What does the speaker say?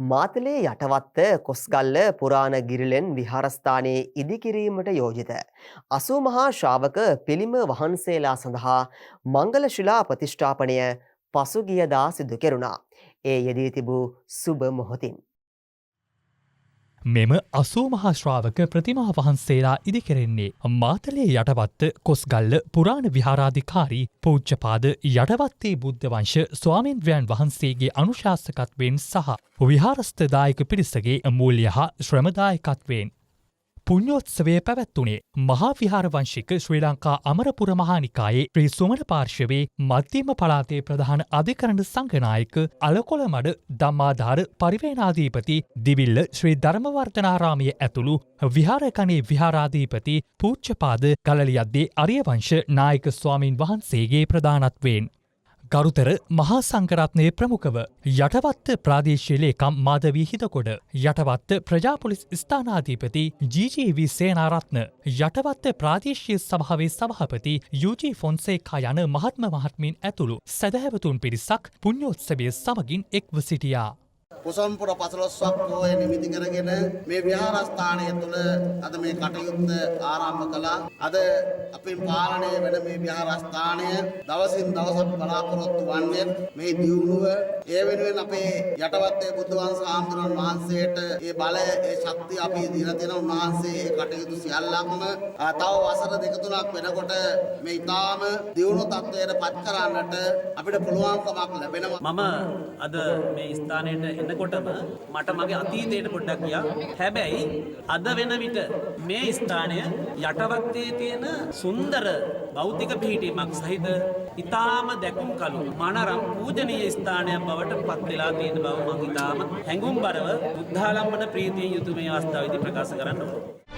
මාතලේ යටවත්ත කොස්ගල්ල පුරාණ ගිරිලෙන් විහාරස්ථානයේ ඉදිකිරීමට යෝජිත 80 මහා ශ්‍රාවක පිළිම වහන්සේලා සඳහා මංගල ශිලා ප්‍රතිෂ්ඨාපනය පසුගියදා සිදු කෙරුණා. ඒ යෙදී තිබූ සුබ මොහොතින් මෙම 80 මහා ශ්‍රාවක ප්‍රතිමා වහන්සේලා ඉදිකෙරෙන්නේ මාතලේ යටවත්ත කොස්ගල්ල පුරාණ විහාරාධිකාරී පූජ්‍යපාද යටවත්තේ බුද්ධ වංශ ස්වාමීන්ද්‍රයන් වහන්සේගේ අනුශාසකත්වයෙන් සහ විහාරස්ථ දායක පිරිසගේ මූල්‍ය හා ශ්‍රමදායකත්වයෙන් පුණ්‍යෝත්සවය පැවැත්වුණේ මහා විහාර වංශික ශ්‍රී ලංකා අමරපුර මහානිකායේ ශ්‍රී සුමන පාර්ශවයේ මධ්‍යම පළාතේ ප්‍රධාන අධිකරණ සංඝනායක අලකොළමඩ ධම්මාධාර පරිවේනාධිපති දිවිල්ල ශ්‍රී ධර්මවර්ධනාරාමය ඇතුළු විහාරකණේ විහාරාධිපති පූජ්‍යපාද ගලලියද්දේ අරියවංශ නායක ස්වාමීන් වහන්සේගේ ප්‍රධානත්වයෙන් ගරුතර මහා සංඝරත්නයේ ප්‍රමුඛව යටවත්ත ප්‍රාදේශීය ලේකම් මාධවී හිතකොඩ යටවත්ත ප්‍රජාපොලිස් ස්ථානාධිපති ජී.ජී.වී. සේනාරත්න යටවත්ත ප්‍රාදේශීය සභාවේ සභාපති යූ.ජී. ෆොන්සේකා යන මහත්ම මහත්මීන් ඇතුළු සැදැහැවතුන් පිරිසක් පුණ්‍යෝත්සවය සමගින් එක්ව සිටියා. කුසම්පුර පසළොස්වක් පෝය නිමිති කරගෙන මේ විහාරස්ථානය තුළ අද මේ කටයුත්ත ආරම්භ කළා. අද අපේ පාලනය වෙන මේ විහාරස්ථානය දවසින් දවස බලාපොරොත්තු වන්නේ මේ දියුණුව ඒ වෙනුවෙන් අපේ යටවත්තේ බුද්ධ වංශ ආමතුරුන් වහන්සේට ඒ බලය ඒ ශක්තිය අපි දීලා තියෙන උන්වහන්සේ ඒ කටයුතු සියල්ලක්ම තව වසර දෙක තුනක් වෙනකොට මේ ඊටාම දියුණු තත්ත්වයට පත් කරන්නට අපිට පුළුවන්කමක් ලැබෙනවා. මම අද මේ ස්ථානයේ එනකොටම මට මගේ අතීතයට පොඩ්ඩක් ගියා. හැබැයි අද වෙන විට මේ ස්ථානය යටවත්තේ තියෙන සුන්දර භෞතික පිහිටීමක් සහිත ඊටාම දැකුම් කළු මනරම් පූජනීය ස්ථානයක් බවට පත් වෙලා තියෙන බව මම ඊටාම හැඟුම්බරව බුද්ධාලම්බන ප්‍රීතියෙන් යුතු මේ අවස්ථාවේදී ප්‍රකාශ කරන්න ඕනේ.